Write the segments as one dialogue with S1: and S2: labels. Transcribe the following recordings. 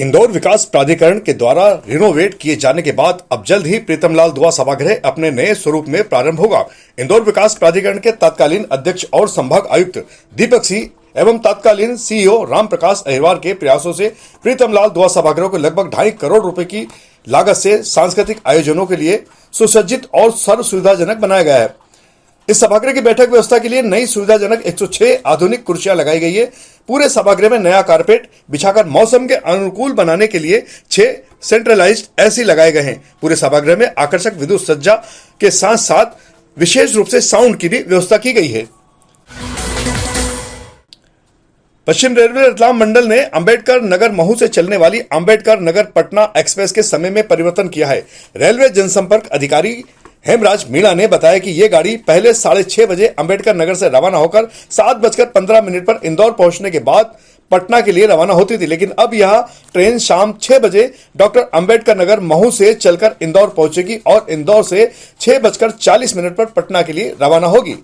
S1: इंदौर विकास प्राधिकरण के द्वारा रिनोवेट किए जाने के बाद अब जल्द ही प्रीतमलाल दुआ सभागृह अपने नए स्वरूप में प्रारंभ होगा। इंदौर विकास प्राधिकरण के तत्कालीन अध्यक्ष और संभाग आयुक्त दीपक सिंह एवं तत्कालीन सीईओ राम प्रकाश अहिरवार के प्रयासों से प्रीतमलाल दुआ सभागृह को लगभग 2.5 करोड़ रुपए की लागत से सांस्कृतिक आयोजनों के लिए सुसज्जित और सर्व सुविधाजनक बनाया गया है। इस सभागृह की बैठक व्यवस्था के लिए नई सुविधाजनक 106 आधुनिक कुर्सियां लगाई गई है। पूरे सभागृह में नया कारपेट बिछाकर मौसम के अनुकूल बनाने के लिए 6 सेंट्रलाइज्ड एसी लगाए गए हैं। पूरे सभागृह में आकर्षक विद्युत सज्जा के साथ साथ विशेष रूप से साउंड की भी व्यवस्था की गई है। पश्चिम रेलवे रतलाम मंडल ने अंबेडकर नगर महू से चलने वाली अंबेडकर नगर पटना एक्सप्रेस के समय में परिवर्तन किया है। रेलवे जनसंपर्क अधिकारी हेमराज मीणा ने बताया कि ये गाड़ी पहले 6:30 बजे अंबेडकर नगर से रवाना होकर 7:15 पर इंदौर पहुंचने के बाद पटना के लिए रवाना होती थी, लेकिन अब यह ट्रेन शाम 6 बजे डॉक्टर अंबेडकर नगर महू से चलकर इंदौर पहुंचेगी और इंदौर से 6:40 पर पटना के लिए रवाना होगी।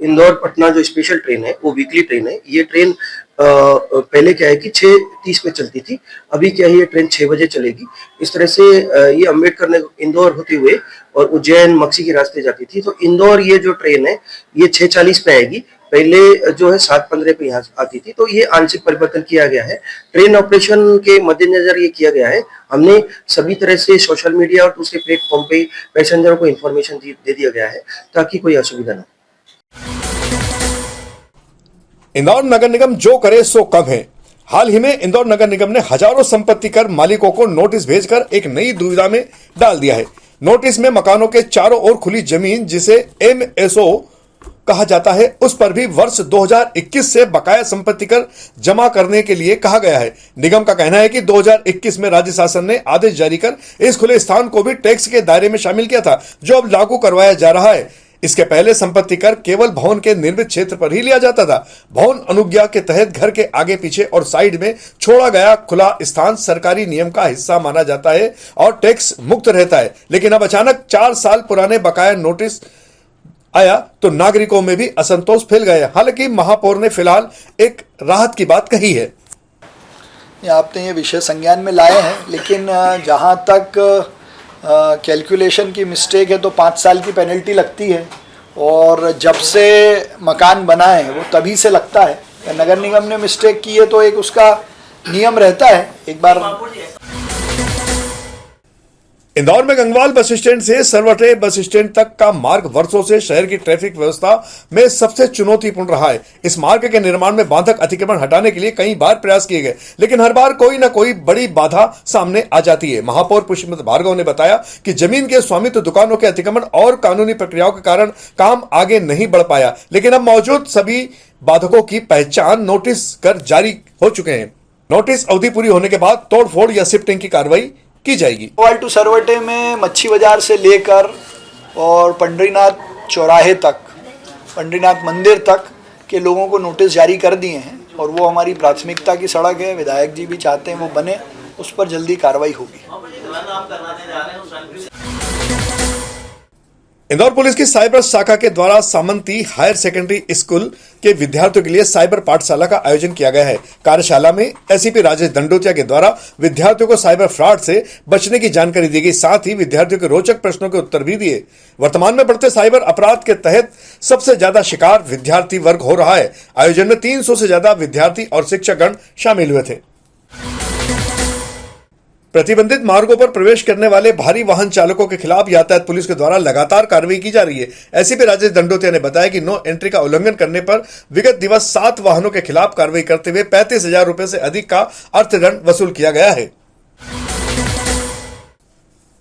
S2: इंदौर पटना जो स्पेशल ट्रेन है वो वीकली ट्रेन है। ये ट्रेन पहले क्या है कि 6:30 पे चलती थी, अभी क्या है ये ट्रेन 6 बजे चलेगी। इस तरह से ये अंबेडकर नगर इंदौर होते हुए और उज्जैन मक्सी के रास्ते जाती थी। तो इंदौर ये जो ट्रेन है ये 6:40 पे आएगी, पहले जो है 7:15 पे यहाँ आती थी। तो ये आंशिक परिवर्तन किया गया है। ट्रेन ऑपरेशन के मद्देनजर ये किया गया है। हमने सभी तरह से सोशल मीडिया और दूसरे प्लेटफॉर्म पे पैसेंजरों को इन्फॉर्मेशन दे दिया गया है ताकि कोई असुविधा न हो।
S1: इंदौर नगर निगम जो करे सो कम है। हाल ही में इंदौर नगर निगम ने हजारों संपत्ति कर मालिकों को नोटिस भेजकर एक नई दुविधा में डाल दिया है। नोटिस में मकानों के चारों ओर खुली जमीन जिसे MSO कहा जाता है उस पर भी वर्ष 2021 से बकाया संपत्ति कर जमा करने के लिए कहा गया है। निगम का कहना है कि 2021 में राज्य शासन ने आदेश जारी कर इस खुले स्थान को भी टैक्स के दायरे में शामिल किया था, जो अब लागू करवाया जा रहा है। इसके पहले संपत्ति कर केवल भवन के निर्मित क्षेत्र पर ही लिया जाता था। भवन अनुज्ञा के तहत घर के आगे पीछे और साइड में छोड़ा गया खुला स्थान सरकारी नियम का हिस्सा माना जाता है और टैक्स मुक्त रहता है, लेकिन अब अचानक 4 साल पुराने बकाया नोटिस आया तो नागरिकों में भी असंतोष फैल गया। हालांकि महापौर ने फिलहाल एक राहत की बात कही है।
S3: आपने ये विषय संज्ञान में लाए हैं, लेकिन जहां तक कैलकुलेशन की मिस्टेक है तो 5 साल की पेनल्टी लगती है और जब से मकान बना है वो तभी से लगता है। नगर निगम ने मिस्टेक की है तो एक उसका नियम रहता है। एक बार
S1: इंदौर में गंगवाल बस स्टैंड से सरवटे बस स्टैंड तक का मार्ग वर्षों से शहर की ट्रैफिक व्यवस्था में सबसे चुनौतीपूर्ण रहा है। इस मार्ग के निर्माण में बाधक अतिक्रमण हटाने के लिए कई बार प्रयास किए गए, लेकिन हर बार कोई न कोई बड़ी बाधा सामने आ जाती है। महापौर पुष्पमत भार्गव ने बताया कि जमीन के स्वामित्व, दुकानों के अतिक्रमण और कानूनी प्रक्रियाओं के कारण काम आगे नहीं बढ़ पाया, लेकिन अब मौजूद सभी बाधकों की पहचान नोटिस कर जारी हो चुके हैं। नोटिस अवधि पूरी होने के बाद तोड़फोड़ या शिफ्टिंग की कार्रवाई की जाएगी।
S3: टू सरवटे में मच्छी बाजार से लेकर और पंडरीनाथ चौराहे तक, पंडरीनाथ मंदिर तक के लोगों को नोटिस जारी कर दिए हैं और वो हमारी प्राथमिकता की सड़क है। विधायक जी भी चाहते हैं वो बने, उस पर जल्दी कार्रवाई होगी।
S1: इंदौर पुलिस की साइबर शाखा के द्वारा सामंती हायर सेकेंडरी स्कूल के विद्यार्थियों के लिए साइबर पाठशाला का आयोजन किया गया है। कार्यशाला में एसीपी राजेश दंडोतिया के द्वारा विद्यार्थियों को साइबर फ्रॉड से बचने की जानकारी दी गई, साथ ही विद्यार्थियों के रोचक प्रश्नों के उत्तर भी दिए। वर्तमान में बढ़ते साइबर अपराध के तहत सबसे ज्यादा शिकार विद्यार्थी वर्ग हो रहा है। आयोजन में 300 से ज्यादा विद्यार्थी और शिक्षकगण शामिल हुए थे। प्रतिबंधित मार्गों पर प्रवेश करने वाले भारी वाहन चालकों के खिलाफ यातायात पुलिस के द्वारा लगातार कार्रवाई की जा रही है। एसीपी राजेश दंडोतिया ने बताया कि नो एंट्री का उल्लंघन करने पर विगत दिवस 7 वाहनों के खिलाफ कार्रवाई करते हुए 35,000 रुपए से अधिक का अर्थदंड वसूल किया गया है।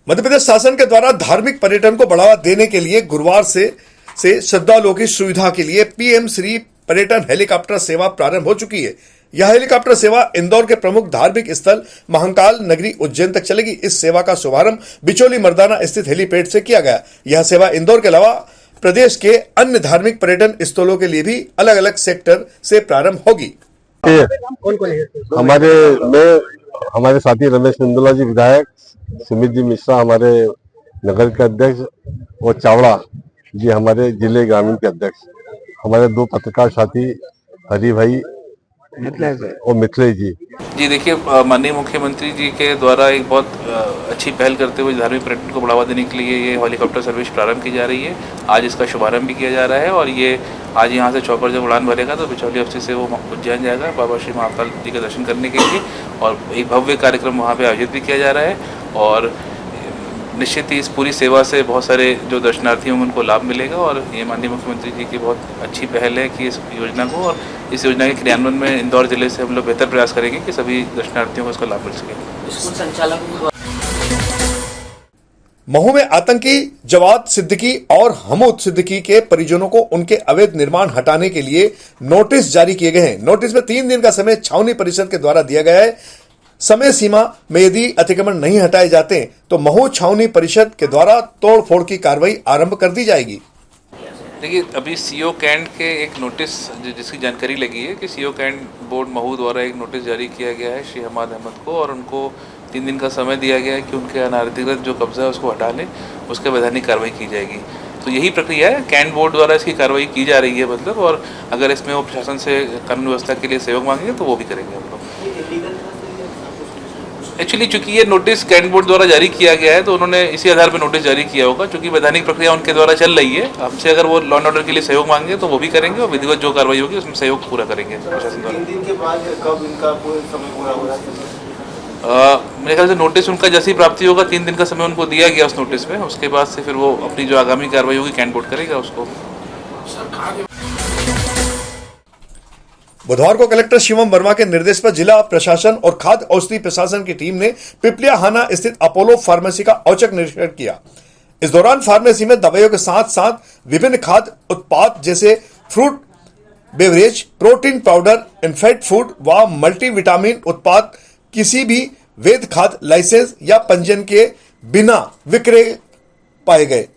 S1: मध्य प्रदेश शासन के द्वारा धार्मिक पर्यटन को बढ़ावा देने के लिए गुरुवार से श्रद्धालुओं की सुविधा के लिए PM श्री पर्यटन हेलीकॉप्टर सेवा प्रारंभ हो चुकी है। यह हेलीकॉप्टर सेवा इंदौर के प्रमुख धार्मिक स्थल महाकाल नगरी उज्जैन तक चलेगी। इस सेवा का शुभारंभ बिचौली मर्दाना स्थित हेलीपैड से किया गया। यह सेवा इंदौर के अलावा प्रदेश के अन्य धार्मिक पर्यटन स्थलों के लिए भी अलग अलग सेक्टर से प्रारंभ होगी।
S4: हमारे साथी रमेश नंदुला जी विधायक, सुमित जी मिश्रा हमारे नगर के अध्यक्ष और चावड़ा जी हमारे जिले ग्रामीण के अध्यक्ष, हमारे 2 पत्रकार साथी हरि भाई और मिथिलेश जी।
S5: जी देखिए, माननीय मुख्यमंत्री जी के द्वारा एक बहुत अच्छी पहल करते हुए धार्मिक पर्यटन को बढ़ावा देने के लिए ये हेलीकॉप्टर सर्विस प्रारंभ की जा रही है। आज इसका शुभारंभ भी किया जा रहा है और ये आज यहाँ से चौपर जब उड़ान भरेगा तो बिचौली हफ्ते से वो उज्जैन जाएगा बाबा श्री महाकाल जी का दर्शन करने के लिए, और एक भव्य कार्यक्रम वहाँ पे आयोजित भी किया जा रहा है। और निश्चित ही इस पूरी सेवा से बहुत सारे जो दर्शनार्थी होंगे उनको लाभ मिलेगा, और ये माननीय मुख्यमंत्री जी की बहुत अच्छी पहल है कि इस योजना को, और इस योजना के क्रियान्वयन में इंदौर जिले से हम लोग बेहतर प्रयास करेंगे कि सभी दर्शनार्थियों को इसका लाभ मिल सके।
S6: स्कूल संचालकों
S1: महू में आतंकी जवाद सिद्दीकी और हमूद सिद्दीकी के परिजनों को उनके अवैध निर्माण हटाने के लिए नोटिस जारी किए गए हैं। नोटिस में 3 दिन का समय छावनी परिषद के द्वारा दिया गया है। समय सीमा में यदि अतिक्रमण नहीं हटाए जाते तो महू छावनी परिषद के द्वारा तोड़फोड़ की कार्रवाई आरंभ कर दी जाएगी।
S5: देखिए, अभी सीओ कैंट के एक नोटिस जिसकी जानकारी लगी है कि सीओ कैंट बोर्ड महू द्वारा एक नोटिस जारी किया गया है श्री हमाद अहमद को, और उनको 3 दिन का समय दिया गया है कि उनके अनाधिकृत जो कब्जा है उसको हटा लें, उसके वैधानिक कार्रवाई की जाएगी। तो यही प्रक्रिया है, कैंट बोर्ड द्वारा इसकी कार्रवाई की जा रही है मतलब, और अगर इसमें वो प्रशासन से कानून व्यवस्था के लिए सहयोग मांगेंगे तो वो भी करेंगे हम लोग। एक्चुअली चूंकि ये नोटिस कैंट बोर्ड द्वारा जारी किया गया है तो उन्होंने इसी आधार पर नोटिस जारी किया होगा, क्योंकि वैधानिक प्रक्रिया उनके द्वारा चल रही है। हमसे अगर वो लॉ एंड ऑर्डर के लिए सहयोग मांगेंगे तो वो भी करेंगे, और विधिवत जो कार्रवाई होगी उसमें सहयोग पूरा करेंगे प्रशासन द्वारा।
S7: 3 दिन के बाद कब इनका पूरा समय पूरा हो रहा है?
S5: मेरे ख्याल से नोटिस उनका जैसे ही प्राप्ति होगा 3 दिन का समय उनको दिया गया उस नोटिस में, उसके बाद से फिर वो अपनी जो आगामी कार्रवाई होगी कैंट बोर्ड करेगा उसको।
S1: बुधवार को कलेक्टर शिवम वर्मा के निर्देश पर जिला प्रशासन और खाद्य औषधि प्रशासन की टीम ने पिपलियाहाना स्थित अपोलो फार्मेसी का औचक निरीक्षण किया। इस दौरान फार्मेसी में दवाइयों के साथ साथ विभिन्न खाद्य उत्पाद जैसे fruit beverage, protein powder, in fact food व मल्टीविटामिन उत्पाद किसी भी वैध खाद्य लाइसेंस या पंजीयन के बिना विक्रय पाए गए।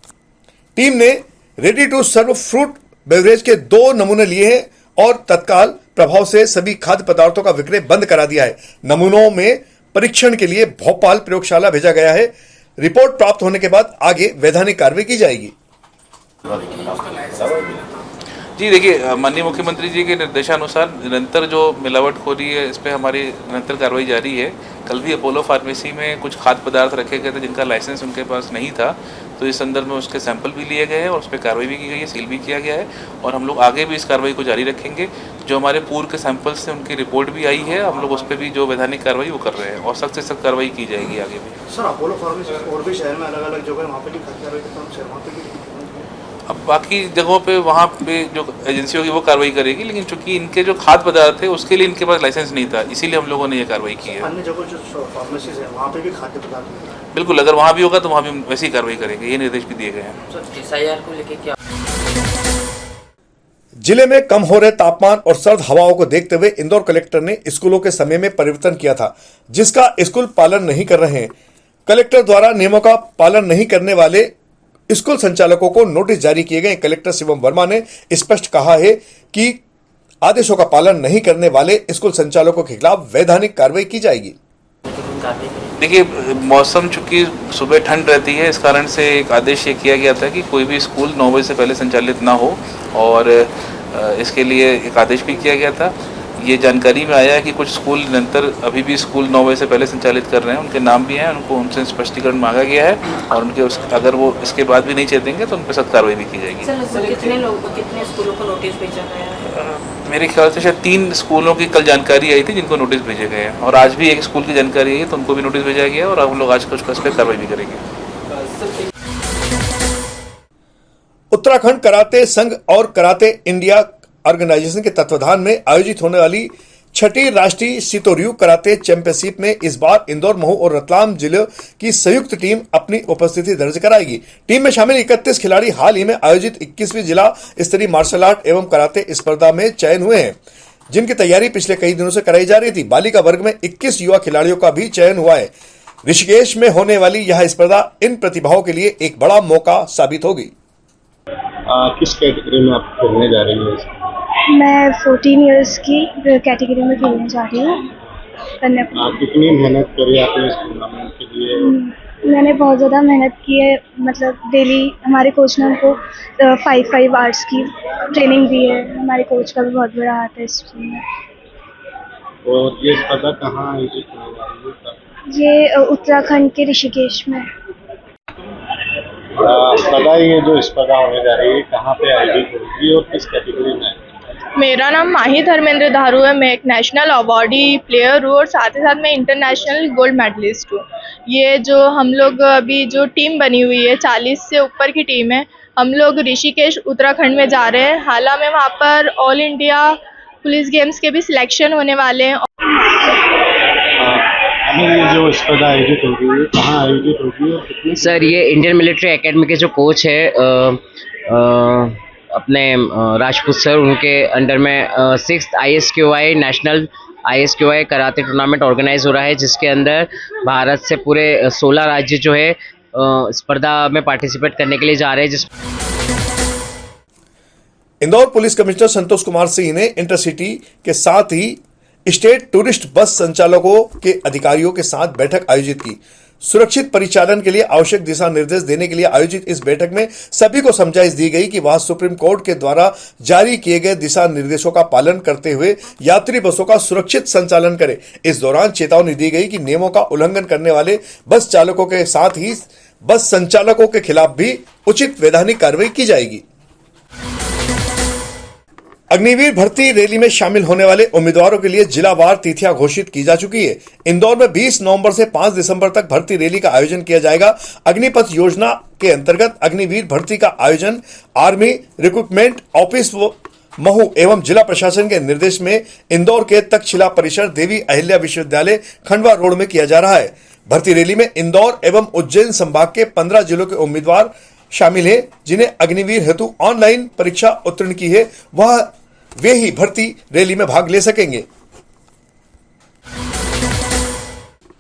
S1: टीम ने ready to serve fruit beverage के 2 नमूने लिए हैं और तत्काल प्रभाव से सभी खाद्य पदार्थों का विक्रय बंद करा दिया है। नमूनों में परीक्षण के लिए भोपाल प्रयोगशाला भेजा गया है। रिपोर्ट प्राप्त होने के बाद आगे वैधानिक कार्रवाई की जाएगी।
S5: जी देखिए, माननीय मुख्यमंत्री जी के निर्देशानुसार निरंतर जो मिलावटखोरी है इस पर हमारी निरंतर कार्रवाई जारी है। कल भी अपोलो फार्मेसी में कुछ खाद्य पदार्थ रखे गए थे जिनका लाइसेंस उनके पास नहीं था, तो इस संदर्भ में उसके सैंपल भी लिए गए हैं और उस पर कार्रवाई भी की गई है, सील भी किया गया है, और हम लोग आगे भी इस कार्रवाई को जारी रखेंगे। जो हमारे पूर्व के सैंपल्स थे उनकी रिपोर्ट भी आई है, हम लोग उस पर भी जो वैधानिक कार्रवाई वो कर रहे हैं और सख्त से सख्त कार्रवाई की जाएगी आगे भी।
S7: सर, अपोलो फार्मेसी और भी शहर में अलग-अलग जगह वहाँ पे भी कार्रवाई करते हैं, वहाँ पे भी
S5: अब बाकी जगहों पे वहाँ पे जो एजेंसी होगी वो कार्रवाई करेगी, लेकिन चूंकि इनके जो खाद्य पदार्थ है उसके लिए इनके पास लाइसेंस नहीं था, इसीलिए हम लोगों ने ये कार्रवाई की है।
S7: अन्य जगह जो फार्मेसीज है वहाँ पे भी खाद्य पदार्थ मिलता है?
S5: बिल्कुल, अगर वहाँ भी होगा तो वहाँ भी वैसी ही कार्रवाई करेंगे, ये निर्देश भी दिए गए हैं।
S6: SIR को लेके क्या?
S1: जिले में कम हो रहे तापमान और सर्द हवाओं को देखते हुए इंदौर कलेक्टर ने स्कूलों के समय में परिवर्तन किया था, जिसका स्कूल पालन नहीं कर रहे हैं। कलेक्टर द्वारा नियमों का पालन नहीं करने वाले स्कूल संचालकों को नोटिस जारी किए गए। कलेक्टर शिवम वर्मा ने स्पष्ट कहा है कि आदेशों का पालन नहीं करने वाले स्कूल संचालकों के खिलाफ वैधानिक कार्रवाई की जाएगी।
S5: देखिए, मौसम चूंकि सुबह ठंड रहती है, इस कारण से एक आदेश ये किया गया था कि कोई भी स्कूल 9 बजे से पहले संचालित ना हो, और इसके लिए एक आदेश भी किया गया था। ये जानकारी में आया है कि कुछ स्कूल निरंतर अभी भी स्कूल 9 बजे से पहले संचालित कर रहे हैं, उनके नाम भी हैं, उनको उनसे स्पष्टीकरण मांगा गया है, और उनके अगर वो इसके बाद भी नहीं चेतेंगे तो उन पर सख्त कार्रवाई भी की जाएगी।
S8: कितने स्कूलों को नोटिस भेजा गया है?
S5: मेरे ख्याल से शायद 3 स्कूलों की कल जानकारी आई थी जिनको नोटिस भेजे गए हैं, और आज भी एक स्कूल की जानकारी आई है तो उनको भी नोटिस भेजा गया है, और हम लोग आज कुछ इस पर कार्रवाई भी करेंगे।
S1: उत्तराखंड कराटे संघ और कराटे इंडिया ऑर्गेनाइजेशन के तत्वाधान में आयोजित होने वाली 6ठी राष्ट्रीय सितोरयू कराटे चैंपियनशिप में इस बार इंदौर, महू और रतलाम जिले की संयुक्त टीम अपनी उपस्थिति दर्ज कराएगी। टीम में शामिल 31 खिलाड़ी हाल ही में आयोजित 21वीं जिला स्तरीय मार्शल आर्ट एवं कराटे स्पर्धा में चयन हुए हैं, जिनकी तैयारी पिछले कई दिनों से कराई जा रही थी। बालिका वर्ग में 21 युवा खिलाड़ियों का भी चयन हुआ है। ऋषिकेश में होने वाली यह स्पर्धा इन प्रतिभाओं के लिए एक बड़ा मौका साबित होगी।
S9: किस कैटेगरी में आप खेलने जा रही हैं?
S10: मैं 14 इयर्स की कैटेगरी में खेलने जा रही हूँ।
S9: कितनी मेहनत करी आपने इस टूर्नामेंट के लिए?
S10: मैंने बहुत ज़्यादा मेहनत की है, मतलब डेली हमारे कोच ने हमको 5 आवर्स की ट्रेनिंग दी है। हमारे कोच का भी बहुत बड़ा हाथ है इस में।
S9: और ये स्पर्धा कहाँ आयोजित होने जा रही है?
S10: ये उत्तराखंड के ऋषिकेश में।
S9: स्पर्धा ये जो स्पर्धा होने जा रही है कहाँ पे आयोजित होगी और किस कैटेगरी में?
S11: मेरा नाम माही धर्मेंद्र धारू है। मैं एक नेशनल अवार्डी प्लेयर हूँ और साथ ही साथ मैं इंटरनेशनल गोल्ड मेडलिस्ट हूँ। ये जो हम लोग अभी जो टीम बनी हुई है 40 से ऊपर की टीम है, हम लोग ऋषिकेश उत्तराखंड में जा रहे हैं। हाल में वहाँ पर ऑल इंडिया पुलिस गेम्स के भी सिलेक्शन होने वाले हैं।
S9: ये जो स्पर्धा आयोजित होगी कहाँ आयोजित होगी और कितनी?
S6: सर ये इंडियन मिलिट्री एकेडमी के जो कोच है अपने राजपूत सर, उनके अंडर में 6th ISQI national ISQI karate tournament organize हो रहा है, जिसके अंदर भारत से पूरे 16 राज्य जो है स्पर्धा में पार्टिसिपेट करने के लिए जा रहे हैं।
S1: इंदौर पुलिस कमिश्नर संतोष कुमार सिंह ने इंटरसिटी के साथ ही स्टेट टूरिस्ट बस संचालकों के अधिकारियों के साथ बैठक आयोजित की। सुरक्षित परिचालन के लिए आवश्यक दिशा निर्देश देने के लिए आयोजित इस बैठक में सभी को समझाइश दी गई कि वह सुप्रीम कोर्ट के द्वारा जारी किए गए दिशा निर्देशों का पालन करते हुए यात्री बसों का सुरक्षित संचालन करें। इस दौरान चेतावनी दी गई कि नियमों का उल्लंघन करने वाले बस चालकों के साथ ही बस संचालकों के खिलाफ भी उचित वैधानिक कार्रवाई की जाएगी। अग्निवीर भर्ती रैली में शामिल होने वाले उम्मीदवारों के लिए जिलावार तिथियां घोषित की जा चुकी है। इंदौर में 20 नवंबर से 5 दिसंबर तक भर्ती रैली का आयोजन किया जाएगा। अग्निपथ योजना के अंतर्गत अग्निवीर भर्ती का आयोजन आर्मी रिक्रूटमेंट ऑफिस महू एवं जिला प्रशासन के निर्देश में इंदौर के तक्षशिला परिसर देवी अहिल्या विश्वविद्यालय खंडवा रोड में किया जा रहा है। भर्ती रैली में इंदौर एवं उज्जैन संभाग के 15 जिलों के उम्मीदवार शामिल है, जिन्हें अग्निवीर हेतु ऑनलाइन परीक्षा उत्तीर्ण की है, वे ही भर्ती रैली में भाग ले सकेंगे।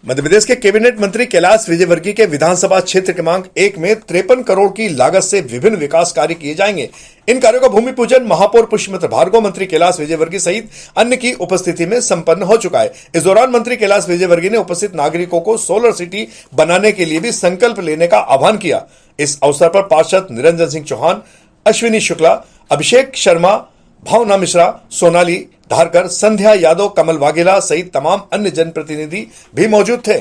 S1: मध्य प्रदेश के कैबिनेट मंत्री कैलाश विजयवर्गीय के विधानसभा क्षेत्र क्रमांक 1 में 53 करोड़ की लागत से विभिन्न विकास कार्य किए जाएंगे। इन कार्यों का भूमि पूजन महापौर पुष्पमित्र भार्गव, मंत्री कैलाश विजयवर्गीय सहित अन्य की उपस्थिति में संपन्न हो चुका है। इस दौरान मंत्री कैलाश विजयवर्गीय ने उपस्थित नागरिकों को सोलर सिटी बनाने के लिए भी संकल्प लेने का आह्वान किया। इस अवसर पर पार्षद निरंजन सिंह चौहान, अश्विनी शुक्ला, अभिषेक शर्मा, भावना मिश्रा, सोनाली धारकर, संध्या यादव, कमल वाघेला सहित तमाम अन्य जनप्रतिनिधि भी मौजूद थे।